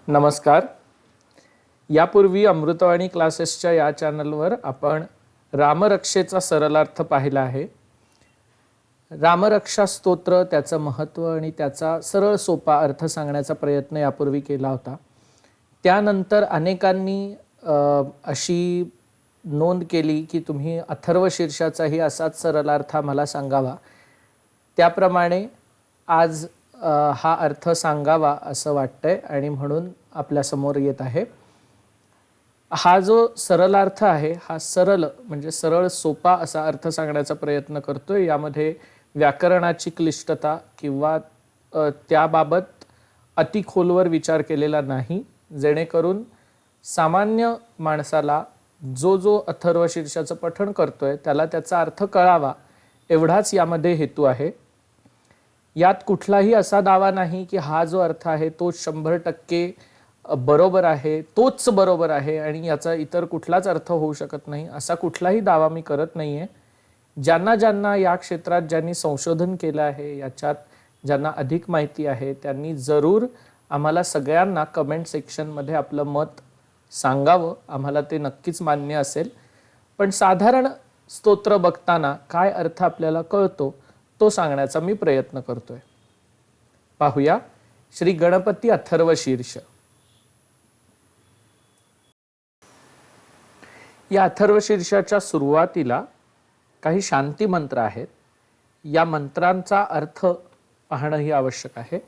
नमस्कार. यापूर्वी अमृतवाणी क्लासेसच्या या चॅनलवर आपण रामरक्षेचा सरलार्थ पाहिला आहे. रामरक्षा स्तोत्र, त्याचं महत्त्व आणि त्याचा सरळ सोपा अर्थ सांगण्याचा प्रयत्न यापूर्वी केला होता. त्यानंतर अनेकांनी अशी नोंद केली की तुम्ही अथर्वशीर्षाचाही असाच सरलार्थ आम्हाला सांगावा. त्याप्रमाणे आज हा अर्थ सांगावा असं वाटतंय आणि म्हणून आपल्यासमोर येत आहे. हा जो सरलार्थ आहे हा सरळ म्हणजे सरळ सोपा असा अर्थ सांगण्याचा प्रयत्न करतोय. यामध्ये व्याकरणाची क्लिष्टता किंवा त्याबाबत अति खोलवर विचार केलेला नाही, जेणेकरून सामान्य माणसाला जो अथर्वशीर्षाचं पठण करतोय त्याला त्याचा अर्थ कळावा, एवढाच यामध्ये हेतू आहे. यात कुठलाही असा दावा नाही की हा जो अर्थ आहे तो 100% बरोबर आहे, तोच बरोबर आहे आणि याचा इतर कुठलाच अर्थ होऊ शकत नाही, असा कुठलाही दावा मी करत नाहीये. ज्यांना या क्षेत्रात ज्यांनी संशोधन केलं आहे, याच्यात ज्यांना अधिक माहिती आहे, त्यांनी जरूर आम्हाला सगळ्यांना कमेंट सेक्शनमध्ये आपलं मत सांगावं. आम्हाला ते नक्कीच मान्य असेल. पण साधारण स्तोत्र बघताना काय अर्थ आपल्याला कळतो तो सांगण्याचा मी प्रयत्न करतोय. पाहूया श्री गणपती अथर्वशीर्ष. या अथर्वशीर्षाच्या सुरुवातीला काही शांती मंत्र आहेत. या मंत्रांचा अर्थ पाहणंही आवश्यक आहे.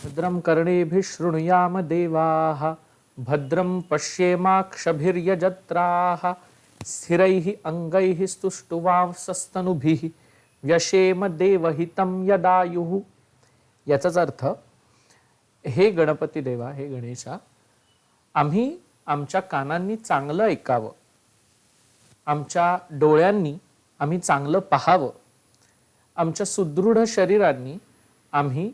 भद्रं कर्णेभिः शृणुयाम देवाः, भद्रं पश्येमाक्षभिर्यजत्राः, स्थिरैः अंगैः स्तुष्टुवांसस्तनुभिः, व्यशेम देवहितं यदायुः. याचाच अर्थ, हे गणपती देवा, हे गणेशा, आम्ही आमच्या कानांनी चांगलं ऐकावं, आमच्या डोळ्यांनी आम्ही चांगलं पाहावं, आमच्या सुदृढ शरीरांनी आम्ही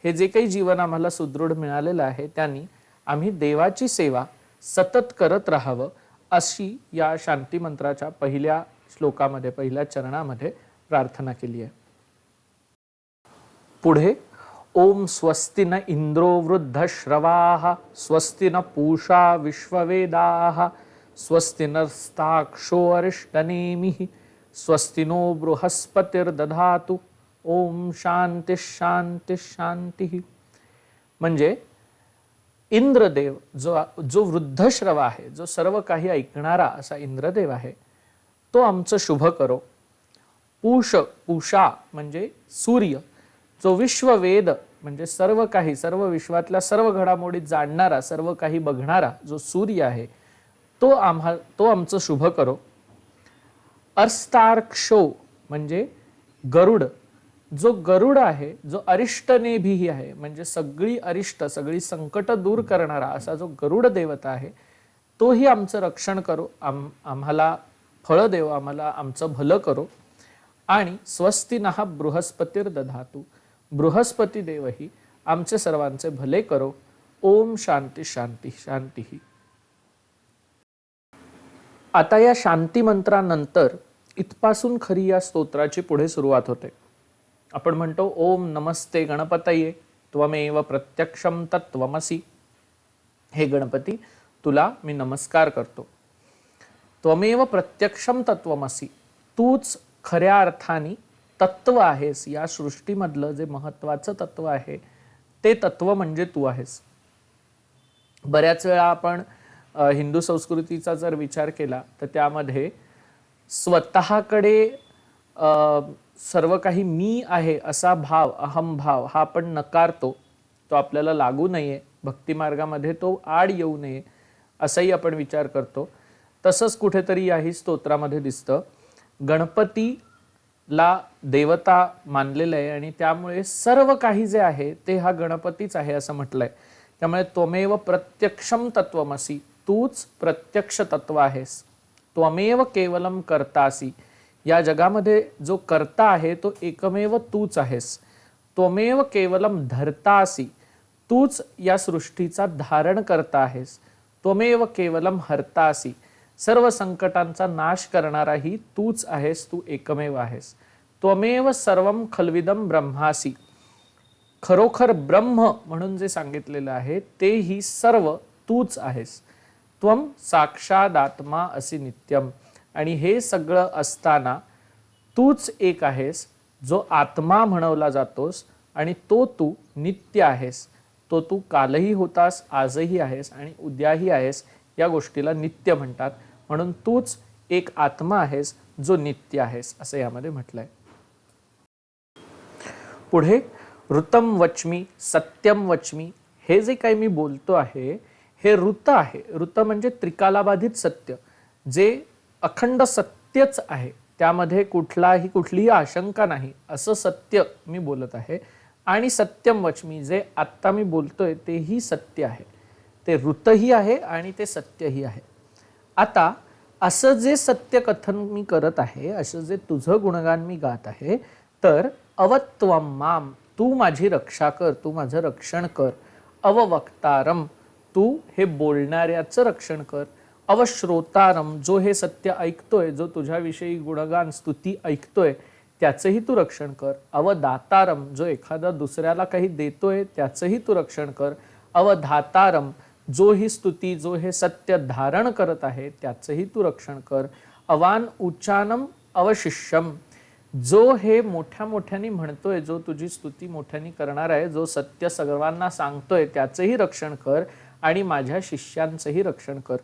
हे जे काही जीवन आम्हाला सुदृढ मिळालेलं आहे त्यांनी आम्ही देवाची सेवा सतत करत राहावं, अशी या शांती मंत्राच्या पहिल्या श्लोकामध्ये, पहिल्या चरणामध्ये प्रार्थना केली आहे. पुढे ओम स्वस्ति न इंद्रो वृद्धश्रवाः, स्वस्ति न पूषा विश्ववेदाः, स्वस्ति नस्ताक्षो अरिष्टनेमिः, स्वस्ति नो बृहस्पतिर्दधातु. ओम शांती शांती शांती. म्हणजे इंद्रदेव जो वृद्धश्रव आहे, जो सर्व काही ऐकणारा असा इंद्रदेव आहे, तो आमचं शुभ करो. पूषा म्हणजे सूर्य, जो विश्ववेद म्हणजे सर्व काही, सर्व विश्वातल्या सर्व घडामोडी जाणणारा, सर्व काही बघणारा जो सूर्य आहे, तो आमचं शुभ करो. अर्स्तार्क्षो म्हणजे गरुड, जो गरुड आहे, जो अरिष्टनेभिः आहे, म्हणजे सगळी अरिष्ट, सगळी संकट दूर करणारा असा जो गरुड देवता आहे, तोही आमचं रक्षण करो, आम्हाला फळ देव, आम्हाला आमचं भलं करो. आणि स्वस्ति नः बृहस्पतिर्दधातु, बृहस्पती देवही आमचे सर्वांचे भले करो. ओम शांती शांती शांती. आता या शांती मंत्रानंतर इथपासून खरी या स्तोत्राची पुढे सुरुवात होते. आपण म्हणतो ओम नमस्ते गणपतये त्वमेव प्रत्यक्षम तत्त्वमसि. हे गणपती, तुला मी नमस्कार करतो. त्वमेव प्रत्यक्षम तत्त्वमसि, तूच खऱ्या अर्थाने तत्व आहेस. या सृष्टीमधलं जे महत्त्वाचं तत्व आहे ते तत्व म्हणजे तू आहेस. बऱ्याच वेळा आपण हिंदू संस्कृतीचा जर विचार केला तर त्यामध्ये स्वतःकडे सर्व काही मी आहे असा भाव, अहमभाव, हा आपण नकारतो. तो आपल्याला लागू नये, भक्तिमार्गामध्ये तो आड येऊ नये असाही आपण विचार करतो. तसंच कुठेतरी याही स्तोत्रामध्ये दिसतं. गणपतीला देवता मानलेलं आहे आणि त्यामुळे सर्व काही जे आहे ते हा गणपतीच आहे असं म्हटलंय. त्यामुळे त्वमेव प्रत्यक्षम तत्वमसि, तूच प्रत्यक्ष तत्व आहेस. त्वमेव केवलम कर्तासी, या जगामध्ये जो कर्ता आहे तो एकमेव तूच आहेस. त्वमेव केवलम धर्तासी, तूच या सृष्टीचा धारण करता आहेस. त्वमेव केवलम हर्तासी, सर्व संकटांचा नाश करणाराही तूच आहेस, तू एकमेव आहेस. त्वमेव सर्वम खल्विदम ब्रह्मासी, खरोखर ब्रह्म म्हणून जे सांगितलेलं आहे तेही सर्व तूच आहेस. त्वम साक्षादात्मा असी नित्यम. आणि हे सगळं असताना तूच एक आहेस जो आत्मा म्हणवला जातोस आणि तो तू नित्य आहेस. तो तू कालही होतास, आजही आहेस आणि उद्याही आहेस. या गोष्टीला नित्य म्हणतात. म्हणून तूच एक आत्मा आहेस जो नित्य आहेस असं यामध्ये म्हटलंय. पुढे ऋतम वच्मी सत्यम वच्मी. हे जे काही मी बोलतो आहे हे ऋत आहे. ऋत म्हणजे त्रिकालाबाधित सत्य, जे अखंड सत्यच आहे, त्यामध्ये कुठलीही आशंका नाही असं सत्य मी बोलत आहे. आणि सत्यम वच्मी, जे आत्ता मी बोलतोय तेही सत्य आहे. ते ऋतही आहे आणि ते सत्यही आहे. आता असं जे सत्य कथन मी करत आहे, असं जे तुझं गुणगान मी गात आहे, तर अवत्वम माम, तू माझी रक्षा कर, तू माझं रक्षण कर. अववक्तारम, तू हे बोलणाऱ्याचं रक्षण कर. अवश्रोतारम, जो हे सत्य ऐकतोय, जो तुझ्याविषयी गुणगान स्तुती ऐकतोय त्याचंही तू रक्षण कर. अवदातारम, जो एखादा दुसऱ्याला काही देतोय त्याचंही तू रक्षण कर. अवधातारम, जो ही स्तुती, जो हे सत्य धारण करत आहे त्याचंही तू रक्षण कर. अवान उच्चानम अवशिष्यम, जो हे मोठ्या मोठ्याने म्हणतोय, जो तुझी स्तुती मोठ्याने करणार आहे, जो सत्य सर्वांना सांगतोय त्याचंही रक्षण कर आणि माझ्या शिष्यांचंही रक्षण कर.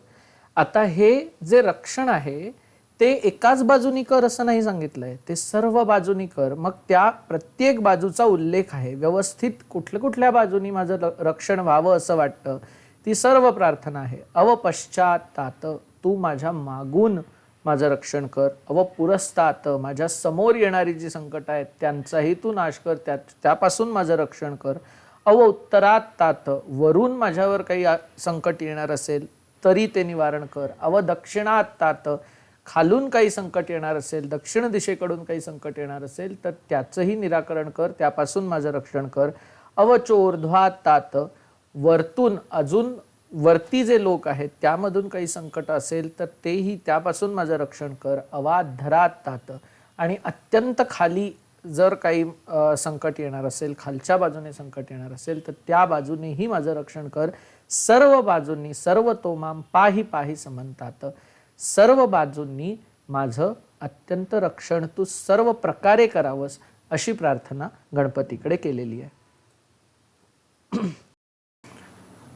आता हे जे रक्षण आहे ते एकाच बाजूनी कर असं नाही सांगितलंय, ते सर्व बाजूनी कर. मग त्या प्रत्येक बाजूचा उल्लेख आहे, व्यवस्थित कुठल्या बाजूनी माझं रक्षण व्हावं असं वाटतं ती सर्व प्रार्थना आहे. अवपश्चातात, तू माझ्या मागून माझं रक्षण कर. अवपुरस्तात, माझ्या समोर येणारी जी संकट आहेत त्यांचाही तू नाश कर, त्यापासून माझं रक्षण कर. अवउत्तरातात, वरून माझ्यावर काही संकट येणार असेल तरी ते निवारण कर. अवदक्षिणातात, खालून काही संकट येणार असेल, दक्षिण दिशेकडून काही संकट येणार असेल तर त्याचंही निराकरण कर, त्यापासून माझं रक्षण कर. अवचोर्ध्वातात, वरतून अजून वरती जे लोक आहेत त्यामधून काही संकट असेल तर तेही त्यापासून माझं रक्षण कर. अवाधरातात, आणि अत्यंत खाली जर काही संकट येणार असेल, खालच्या बाजूने संकट येणार असेल तर त्या बाजूनेही माझं रक्षण कर. सर्व बाजूंनी, सर्व तोमाम पाही पाही समंतात, सर्व बाजूंनी माझं अत्यंत रक्षण तू सर्व प्रकारे करावंस अशी प्रार्थना गणपतीकडे केलेली आहे.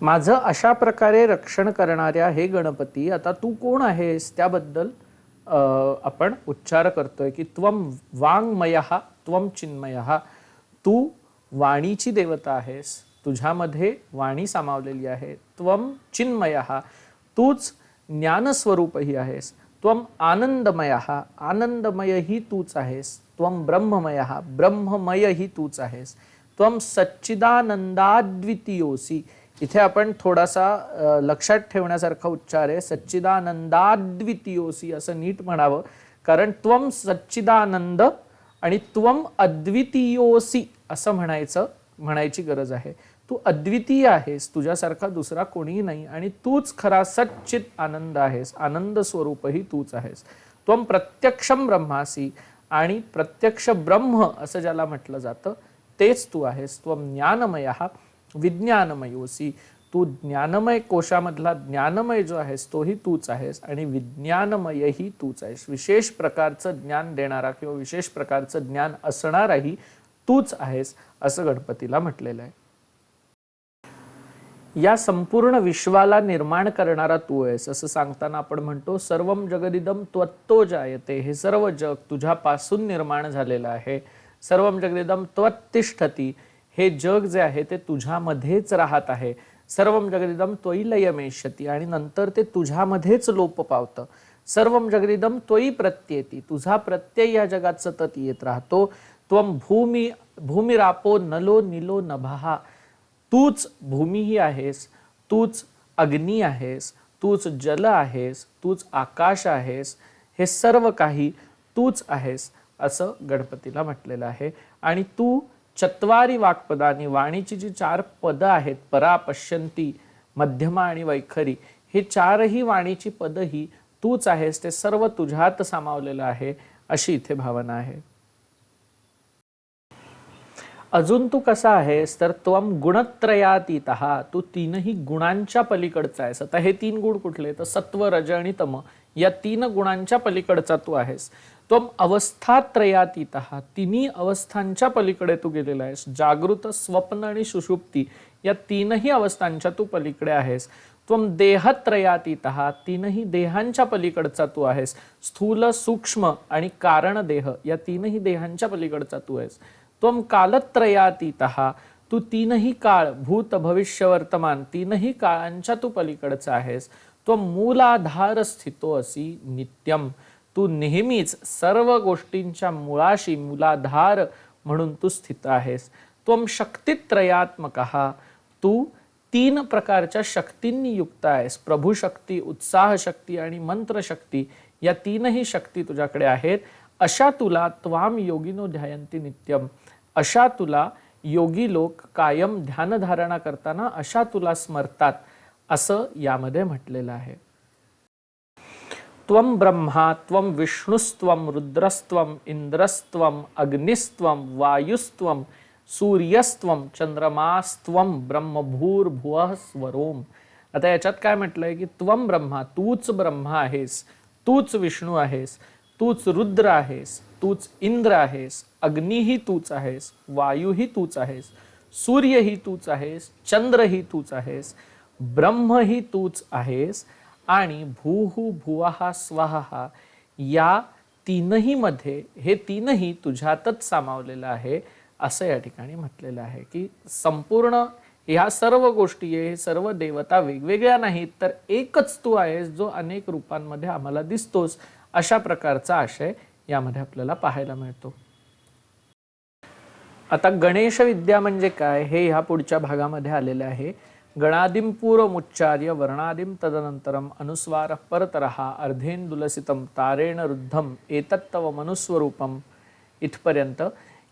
माझं अशा प्रकारे रक्षण करणाऱ्या हे गणपती, आता तू कोण आहेस त्याबद्दल आपण उच्चार करतोय की त्वम वाङ्मयः त्वम चिन्मयः, तू वाणीची देवता आहेस, तुझ्यामध्ये वाणी सामावलेली आहे. त्वम चिन्मयः, तूच ज्ञानस्वरूपही आहेस. त्वम आनंदमयः, आनंदमयही तूच आहेस. त्वम ब्रह्ममयः, ब्रह्ममयही तूच आहेस. त्वम सच्चिदानंदाद्वितीयोसी, इथे आपण थोडासा लक्षात ठेवण्यासारखा उच्चार आहे. सच्चिदानंदाद्वितीयोसी असं नीट म्हणावं, कारण त्वम सच्चिदानंद आणि त्वम अद्वितीयोसी असं म्हणायची गरज आहे. तू अद्वितीय आहेस, तुझ्यासारखा दुसरा कोणीही नाही आणि तूच खरा सच्चित आनंद आहेस, आनंद स्वरूपही तूच आहेस. त्वम प्रत्यक्षम ब्रह्मासी, आणि प्रत्यक्ष ब्रह्म असं ज्याला म्हटलं जातं तेच तू आहेस. त्वम ज्ञानमयः विज्ञानमयोसी, तू ज्ञानमय कोशामधला ज्ञानमय जो आहेस तोही तूच आहेस आणि विज्ञानमयही तूच आहेस. विशेष प्रकारचं ज्ञान देणारा किंवा विशेष प्रकारचं ज्ञान असणाराही तूच आहेस असं गणपतीला म्हटलेलं आहे. या संपूर्ण विश्वाला निर्माण करणारा तू आहेस असं सांगताना आपण म्हणतो सर्वम जगदिदम त्वत्तो जायते, हे सर्व जग तुझ्यापासून निर्माण झालेलं आहे. सर्वम जगदिदम त्वत्तिष्ठती, हे जग जे आहे ते तुझ्यामध्येच राहत आहे. सर्वम जगदिदम त्वयि लयमेष्यति, आणि नंतर ते तुझ्यामध्येच लोप पावतं. सर्वम जगदिदम त्वयि प्रत्येती, तुझा प्रत्यय या जगात सतत येत राहतो. त्वम भूमिरापो नलो निलो नभः, तूच भूमीही आहेस, तूच अग्नी आहेस, तूच जल आहेस, तूच आकाश आहेस, हे सर्व काही तूच आहेस असं गणपतीला म्हटलेलं आहे. आणि तू चत्वारी वाक्पदानी, वाणीची जी 4 पदं आहेत, परा, पश्यंती, मध्यमा आणि वैखरी, हे 4ही वाणीची पदही तूच आहेस, ते सर्व तुझ्यात सामावलेलं आहे अशी इथे भावना आहे. अजून तू कसा आहेस तर त्वम गुणत्रयातीतः, तू तीनही गुणांच्या पलीकडचा आहेस. आता हे तीन गुण कुठले तर सत्व रज आणि तम या तीन गुणांच्या पलीकडचा तू आहेस. त्वम अवस्थात्रयातीतः, तिन्ही अवस्थांच्या पलीकडे तू गेलेला आहेस. जागृत स्वप्न आणि सुषुप्ती या तीनही अवस्थांच्या तू पलीकडे आहेस. त्वम देहत्रयातीतः, तीनही देहांच्या पलीकडचा तू आहेस. स्थूल सूक्ष्म आणि कारण देह या तीनही देहांच्या पलीकडचा तू आहेस. त्वम कालत्रयातीतः, तू तीनही काळ भूत भविष्य वर्तमान तीनही काळांच्या तू पलीकडचा आहेस. त्वम मूलाधार स्थितो असि नित्यम, तू नेहमीच सर्व गोष्टींच्या मुळाशी मूलाधार म्हणून तू स्थित आहेस. त्वम शक्तित्रयात्मकः, तू तीन प्रकारच्या शक्तींनी युक्त आहेस. प्रभू शक्ती, उत्साह शक्ती आणि मंत्र शक्ती या तीनही शक्ती तुझ्याकडे आहेत. अशा तुला त्वाम योगिनो ध्यायन्ति नित्यम, अशा तुला योगी लोक कायम ध्यानधारणा करताना अशा तुला स्मरतात असं यामध्ये म्हटलेलं आहे. त्वम ब्रह्मा त्वम विष्णुस्त्वम रुद्रस्त्वम इंद्रस्त्वम अग्निस्त्वम वायुस्त्वम सूर्यस्त्वम चंद्रमास्त्वम ब्रह्मभूर्भुवः स्वरोम. आता याच्यात काय म्हटलंय की त्वम ब्रह्मा, तूच ब्रह्मा आहेस, तूच विष्णू आहेस, तूच रुद्र आहेस, तूच इंद्र आहेस, अग्निही तूच आहेस, वायूही तूच आहेस, सूर्यही तूच आहेस, चंद्रही तूच आहेस, ब्रह्मही तूच आहेस आणि भूहु भुवः स्वः या तीनही मध्ये हे तीनही तुझ्यातच सामावलेलं आहे असं या ठिकाणी म्हटलेलं आहे. की संपूर्ण ह्या सर्व गोष्टी हे सर्व देवता वेगवेगळ्या नाहीत तर एकच तू आहेस जो अनेक रूपांमध्ये आम्हाला दिसतोस, अशा प्रकारचा आशय यामध्ये आपल्याला पाहायला मिळतो. आता गणेश विद्या म्हणजे काय हे ह्या पुढच्या भागामध्ये आलेले आहे. गणादिम पूर्वमुच्चार्य वर्णादिम तदनंतरम अनुस्वार परतरः अर्धेंदुलसितम तारेण रुद्धम एतत्तव मनुस्वरूपम इथपर्यंत.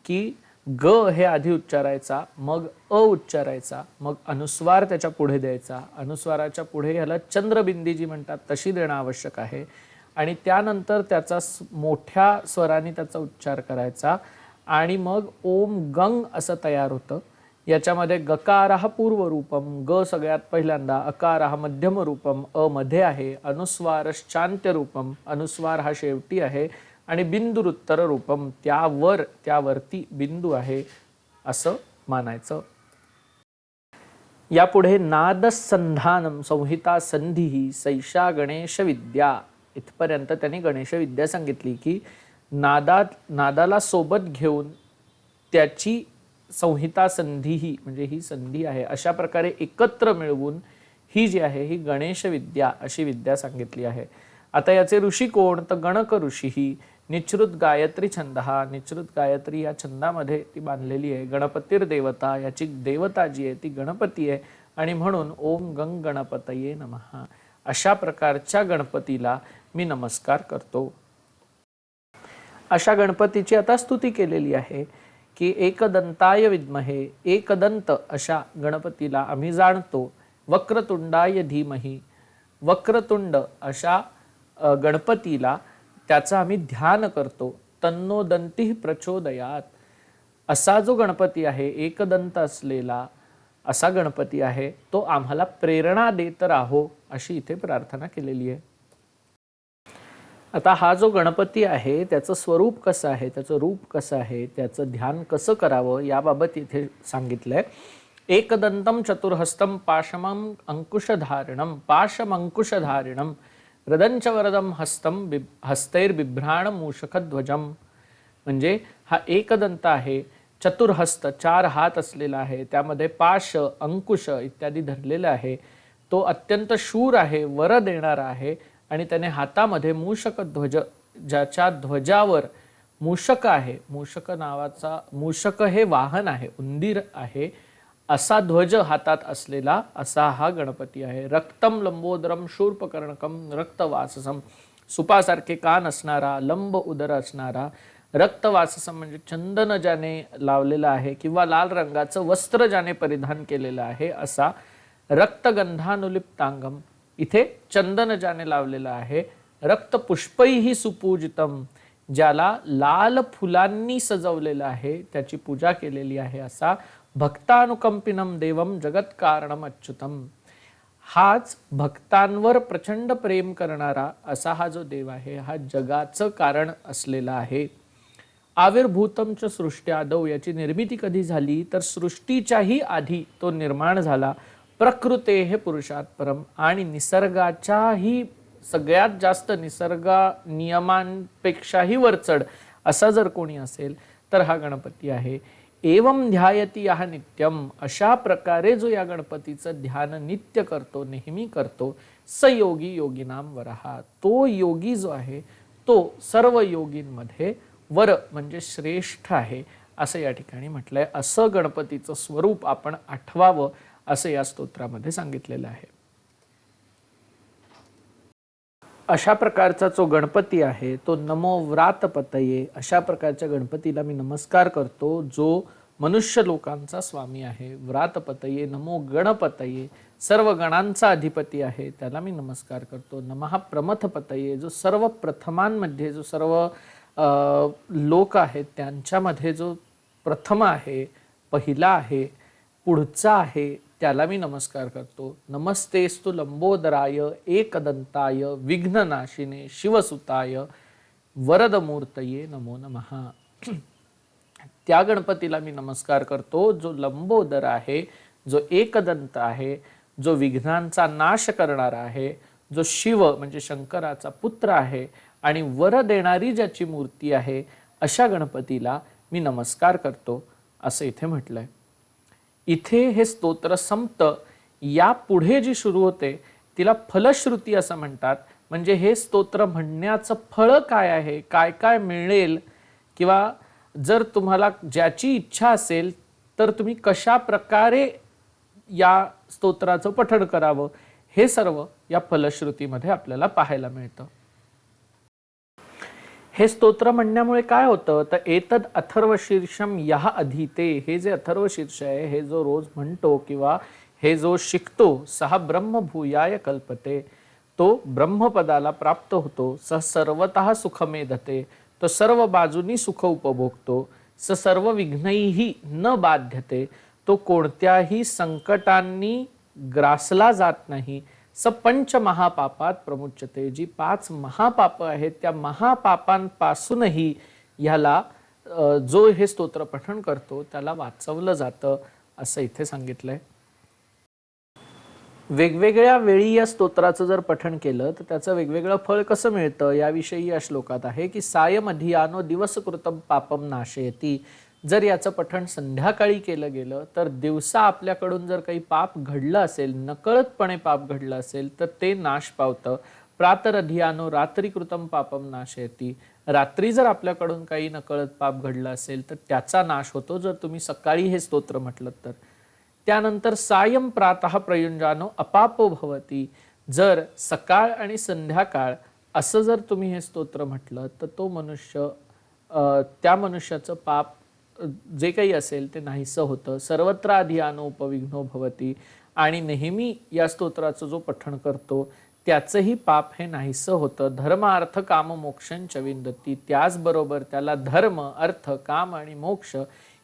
की ग हे आधी उच्चारायचा, मग अ उच्चारायचा, मग अनुस्वार त्याच्या पुढे द्यायचा, अनुस्वाराच्या पुढे ह्याला चंद्रबिंदी जी म्हणतात तशी देणं आवश्यक आहे आणि त्यानंतर त्याचा मोठ्या स्वराने त्याचा उच्चार करायचा आणि मग ओम गंग असं तयार होतं. याच्यामध्ये गकारः पूर्वरूपम, ग सगळ्यात पहिल्यांदा, अकारः मध्यम रूपम, अ मध्ये आहे, अनुस्वारश्चान्त्य रूपम, अनुस्वार हा शेवटी आहे आणि बिंदुरुत्तर रूपम, त्यावरती बिंदू आहे असं मानायचं. यापुढे नादसंधानम संहिता संधी सैषा गणेश विद्या इथपर्यंत त्यांनी गणेश विद्या सांगितली. की नादाला सोबत घेऊन त्याची संहिता संधी ही म्हणजे ही संधी आहे अशा प्रकारे एकत्र मिळवून ही जी आहे ही गणेश विद्या अशी विद्या सांगितली आहे. आता याचे ऋषी कोण तर गणक ऋषी ही निश्रुत गायत्री छंद, हा निश्रुत गायत्री या छंदामध्ये ती बांधलेली आहे. गणपतीर देवता, याची देवता जी आहे ती गणपती आहे आणि म्हणून ओम गंग गणपतये नमः अशा प्रकारच्या गणपतीला मी नमस्कार करतो. अशा गणपतीची आता स्तुती केलेली आहे की एकदंताय विद्महे, एकदंत अशा गणपतीला आम्ही जाणतो. वक्रतुंडाय धीमहि, वक्रतुंड अशा गणपतीला त्याचा आम्ही ध्यान करतो. तन्नो दंती प्रचोदयात, असा जो गणपती आहे एकदंत असलेला असा गणपती आहे तो आम्हाला प्रेरणा देत राहो अशी इथे प्रार्थना केलेली आहे. आता हा जो गणपती आहे त्याचं स्वरूप कसं आहे, त्याचं रूप कसं आहे, त्याचं ध्यान कसं करावं याबाबत इथे सांगितलंय. एकदंतम चतुर्हस्तम पाशमं अंकुशधारिणम, पाशमंकुशधारिणम रदंच वरदम हस्तम हस्तैर्बिभ्राण मूषकध्वजम. म्हणजे हा एकदंत आहे, चतुर्हस्त चार हात असलेला आहे, त्यामध्ये पाश अंकुश इत्यादी धरलेला आहे. तो अत्यंत शूर आहे, वर देणारा आहे आणि त्याने हातामध्ये मूषक ध्वज, ज्याच्या ध्वजावर मूषक आहे, मूषक नावाचा, मूषक हे वाहन आहे, उंदीर आहे, असा ध्वज हातात असलेला असा हा गणपती आहे. रक्तम लंबोदरम शूर्पकर्णकम रक्तवाससम, सुपासारखे कान असणारा, लंब उदर असणारा, रक्तवाससम म्हणजे चंदन ज्याने लावलेला आहे किंवा लाल रंगाचं वस्त्र ज्याने परिधान केलेलं आहे असा. रक्तगंधानुलिप्तांगम, इथे चंदन ज्याने लावलेलं आहे. रक्तपुष्पैहि सुपूजितम, ज्याला लाल फुलांनी सजवलेलं आहे, त्याची पूजा केलेली आहे, असा भक्तानुकंपिनम देवम जगत्कारणम अच्युतम, हाच भक्तांवर प्रचंड प्रेम करणारा असा हा जो देव आहे, हा जगाचं कारण असलेला आहे. आविर्भूतमच सृष्टी आदौ, याची निर्मिती कधी झाली तर सृष्टीच्याही आधी तो निर्माण झाला. प्रकृते हे पुरुषात परम, आणि निसर्गाच्याही सगळ्यात जास्त निसर्ग नियमांपेक्षाही वरचढ असा जर कोणी असेल तर हा गणपती आहे. एवं ध्यायती यः नित्यम, अशा प्रकारे जो या गणपतीचं ध्यान नित्य करतो, नेहमी करतो, स योगी योगिनाम वरहा, तो योगी जो आहे तो सर्व योगींमध्ये वर म्हणजे श्रेष्ठ आहे असं या ठिकाणी म्हटलंय. असं गणपतीचं स्वरूप आपण आठवावं असं या स्तोत्रामध्ये सांगितलेलं आहे. अशा प्रकारचा जो गणपती आहे तो नमो व्रातपतये, अशा प्रकारच्या गणपतीला मी नमस्कार करतो, जो मनुष्य लोकांचा स्वामी आहे. व्रातपतये नमो गणपतये, सर्व गणांचा अधिपती आहे, त्याला मी नमस्कार करतो. नमः प्रमथपतये, जो सर्व प्रथमांमध्ये, जो सर्व लोक आहेत त्यांच्यामध्ये जो प्रथम आहे, पहिला आहे, पुढचा आहे, त्याला मी नमस्कार करतो. नमस्तेस्तु लंबोदराय एकदंताय विघ्ननाशिने शिवसुताय वरदमूर्तये नमो नमः. त्या गणपतीला मी नमस्कार करतो जो लंबोदर आहे, जो एकदंत आहे, जो विघ्नांचा नाश करणारा आहे, जो शिव म्हणजे शंकराचा पुत्र आहे आणि वर देणारी ज्याची मूर्ती आहे, अशा गणपतीला मी नमस्कार करतो असं इथे म्हटलंय. इथे हे स्तोत्र संपतं. या पुढे जी सुरू होते तिला फलश्रुती असं म्हणतात. म्हणजे हे स्तोत्र म्हणण्याचं फळ काय आहे, काय काय मिळेल, किंवा जर तुम्हाला ज्याची इच्छा असेल तर तुम्ही कशा प्रकारे या स्तोत्राचं पठण करावं, हे सर्व या फलश्रुतीमध्ये आपल्याला पाहायला मिळतं. हे स्तोत्र म्हणण्यामुळे काय होतं तर एतद अथर्वशीर्षम यः अधीते, हे जे अथर्वशीर्ष आहे, हे जो रोज म्हणतो किंवा हे जो शिकतो, सहा ब्रह्मभूयाय कल्पते, तो ब्रह्मपदाला प्राप्त होतो. स सर्वतः सुखमेधते, तो सर्व बाजूनी सुख उपभोगतो. स सर्व विघ्नैहि न बाध्यते, तो कोणत्याही संकटांनी ग्रासला जात नाही. स पंच महापापात प्रमुच्यते, जी 5 महापाप आहेत त्या महापापांपासूनही ह्याला जो हे स्तोत्र पठण करतो त्याला वाचवलं जातं असं इथे सांगितलंय. वेगवेगळ्या वेळी या स्तोत्राचं जर पठण केलं तर त्याचं वेगवेगळं फळ कसं मिळतं याविषयी या श्लोकात आहे की सायमधियानो दिवसकृतम पापम नाशयती. जर याचं पठण संध्याकाळी केलं गेलं तर दिवसा आपल्याकडून जर काही पाप घडलं असेल, नकळतपणे पाप घडलं असेल, तर ते नाश पावतं. प्रातरधियानो रात्रीकृतम पापम नाशयती, रात्री जर आपल्याकडून काही नकळत पाप घडलं असेल तर त्याचा नाश होतो जर तुम्ही सकाळी हे स्तोत्र म्हटलं तर. त्यानंतर सायं प्रातः प्रयुंजानो अपापो भवती, जर सकाळ आणि संध्याकाळ असं जर तुम्ही हे स्तोत्र म्हटलं तर तो मनुष्य त्या मनुष्याचं पाप जे काही असेल ते नाहीसं होतं. सर्वत्र अधियानो उपविघ्नो भवती, आणि नेहमी या स्तोत्राचं जो पठण करतो त्याचंही पाप हे नाहीसं होतं. धर्म अर्थ काम मोक्षंच विंदती, त्याचबरोबर त्याला धर्म, अर्थ, काम आणि मोक्ष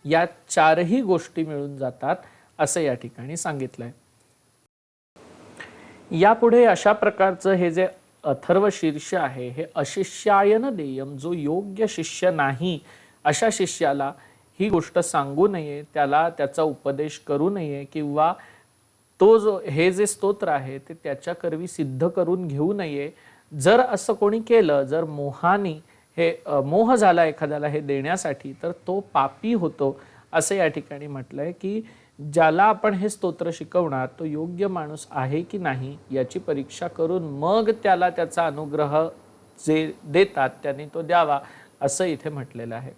या 4ही गोष्टी मिळून जातात असं या ठिकाणी सांगितलंय. यापुढे अशा प्रकारचं हे जे अथर्व शीर्ष आहे हे अशिष्यायन देयम, जो योग्य शिष्य नाही अशा शिष्याला ही गोष्ट सांगू नये, त्याला त्याचा उपदेश करू नये, किंवा तो जो हे जे स्तोत्र आहे ते त्याच्या करवी सिद्ध करून घेऊ नये. जर असं कोणी केलं, जर मोहानी हे मोह झाला एखाद्याला हे देण्यासाठी, तर तो पापी होतो असं या ठिकाणी म्हटलंय. की ज्याला आपण हे स्तोत्र शिकवणार तो योग्य माणूस आहे की नाही याची परीक्षा करून मग त्याला त्याचा अनुग्रह जे देतात त्यांनी तो द्यावा असं इथे म्हटलेलं आहे.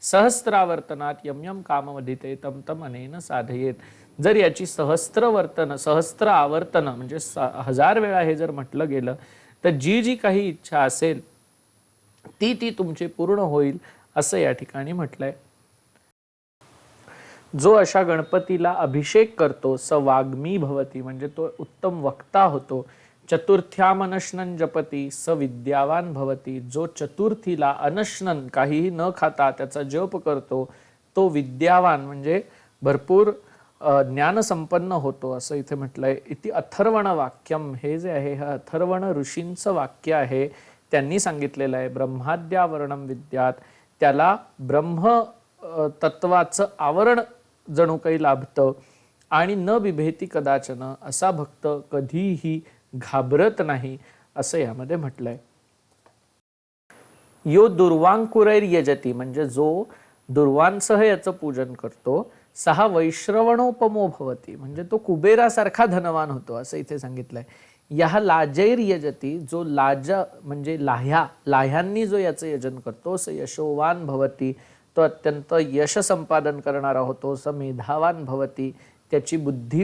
सहस्त्रावर्तनात यम यम कामवधिते तम तम अनेन साधयेत, जर याची सहस्त्र आवर्तन म्हणजे 1000 वेळा हे जर म्हटलं गेलं तर जी जी काही इच्छा असेल ती ती तुमची पूर्ण होईल असं या ठिकाणी म्हटलंय. जो अशा गणपतीला अभिषेक करतो स वाग्मी भवती, म्हणजे तो उत्तम वक्ता होतो. चतुर्थ्याम अनश्नन जपती स विद्यावान भवती. जो चतुर्थीला अनश्नन काहीही न खाता त्याचा जप करतो तो विद्यावान म्हणजे भरपूर ज्ञानसंपन्न होतो असं इथे म्हटलंय. इति अथर्वण वाक्यम. हे जे आहे हे अथर्वण ऋषींचं वाक्य आहे. त्यांनी सांगितलेलं आहे ब्रह्माद्यावरणम विद्यात. त्याला ब्रह्म तत्वाचं आवरण जणू काही लाभतं आणि न बिभेती कदाचन. असा भक्त कधीही घाबरत नाही असं यामध्ये म्हटलंय. यो दुर्वांकुरैर यजती म्हणजे जो दुर्वांसह याचं पूजन करतो सहा वैश्रवणोपमो भवती म्हणजे तो कुबेरासारखा धनवान होतो असं इथे सांगितलंय. या लाजैर यजती जो लाज म्हणजे लाह्यांनी जो याचं यजन करतो स यशोवान भवती तो अत्यंत यश संपादन करणारा होतो. स मेधावान भवती त्याची बुद्धी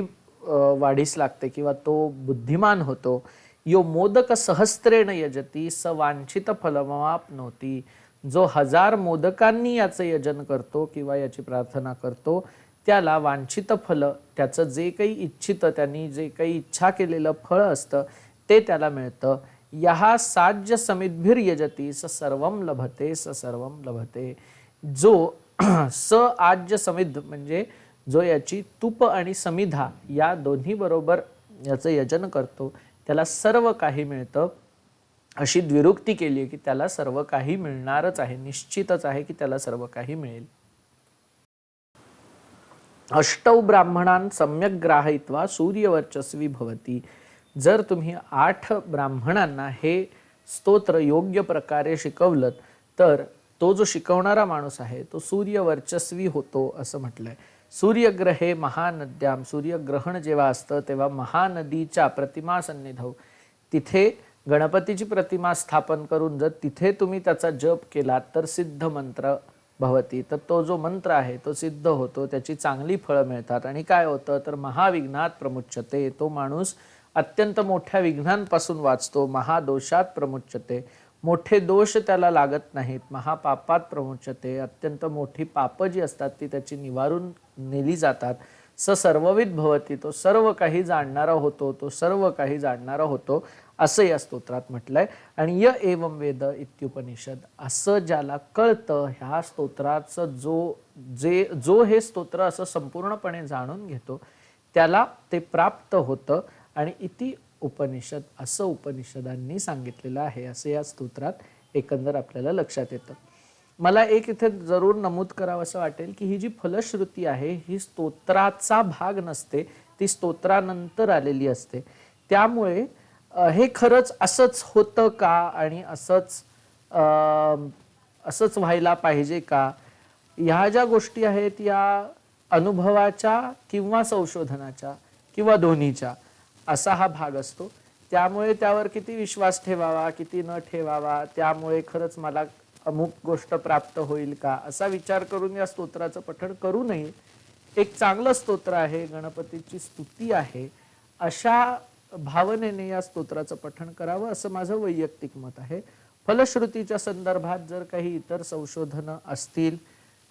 वाढीस लागते किंवा तो बुद्धिमान होतो. यो मोदक सहस्त्रेण यजती स वांछित फलमाप्नोती. जो 1000 मोदकांनी याचं यजन करतो किंवा याची प्रार्थना करतो त्याला वांछित फल त्याचं जे काही इच्छित त्यांनी जे काही इच्छा केलेलं फळ असतं ते त्याला मिळतं. यहा साज्य समिद्भिर यजती स सर्वम लभते स सर्वम लभते. जो स आज्य समिध म्हणजे जो याची तूप आणि समिधा या दोन्ही बरोबर याचं यजन करतो त्याला सर्व काही मिळतं. अशी द्विरुक्ती केली आहे की त्याला सर्व काही मिळणारच आहे, निश्चितच आहे की त्याला सर्व काही मिळेल. अष्टौ ब्राह्मणान सम्यक ग्राहयित्वा सूर्यवर्चस्वी भवती. जर तुम्ही 8 ब्राह्मणांना हे स्तोत्र योग्य प्रकारे शिकवलं तर तो जो शिकवणारा माणूस आहे तो सूर्यवर्चस्वी होतो असं म्हटलंय. सूर्यग्रहे महानद्याम. सूर्यग्रहण जेव्हा असतं तेव्हा महानदीच्या प्रतिमा सन्निधौ तिथे गणपतीची प्रतिमा स्थापन करून जर तिथे तुम्ही त्याचा जप केला तर सिद्ध मंत्र भवती. तर तो जो मंत्र आहे तो सिद्ध होतो, त्याची चांगली फळं मिळतात. आणि काय होतं तर महाविघ्नात प्रमुच्यते. तो माणूस अत्यंत मोठ्या विघ्नांपासून वाचतो. महादोषात प्रमुच्यते. मोठे दोष त्याला लागत नाहीत. महापापात प्रमुच्यते. अत्यंत मोठी पापं जी असतात ती त्याची निवारून नेली जातात. स सर्वविद भवती. तो सर्व काही जाणणारा होतो, तो सर्व काही जाणणारा होतो असं या स्तोत्रात म्हटलंय. आणि य एवं वेद इत्युपनिषद. असं ज्याला कळतं ह्या स्तोत्राचं जो हे स्तोत्र असं संपूर्णपणे जाणून घेतो त्याला ते प्राप्त होतं. आणि इति उपनिषद असं उपनिषदांनी सांगितलेलं आहे असं या स्तोत्रात एकंदर आपल्याला लक्षात येतं. मला एक इथे जरूर नमूद करावं असं वाटेल की ही जी फलश्रुती आहे ही स्तोत्राचा भाग नसते, ती स्तोत्रानंतर आलेली असते. त्यामुळे हे खरंच असंच होतं का आणि असंच व्हायला पाहिजे का, ह्या ज्या गोष्टी आहेत या अनुभवाच्या किंवा संशोधनाच्या किंवा दोन्हीच्या असा हा भाग असतो. त्यामुळे त्यावर किती विश्वास ठेवावा किती न ठेवावा, त्यामुळे खरंच मला अमुक गोष्ट प्राप्त होईल का असा विचार करून या स्तोत्राचं पठण करू नये. एक चांगलं स्तोत्र आहे, गणपतीची स्तुती आहे, अशा भावनेने या स्तोत्राचं पठण करावं असं माझं वैयक्तिक मत आहे. फलश्रुतीच्या संदर्भात जर काही इतर संशोधनं असतील,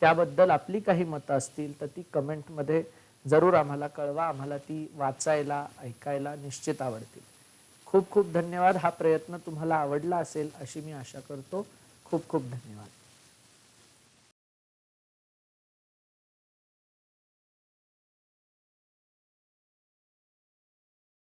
त्याबद्दल आपली काही मतं असतील तर ती कमेंटमध्ये जरूर आम्हाला कळवा. आम्हाला ती वाचायला ऐकायला निश्चित आवडतील. खूप खूप धन्यवाद. हा प्रयत्न तुम्हाला आवडला असेल अशी मी आशा करतो. खूप खूप धन्यवाद.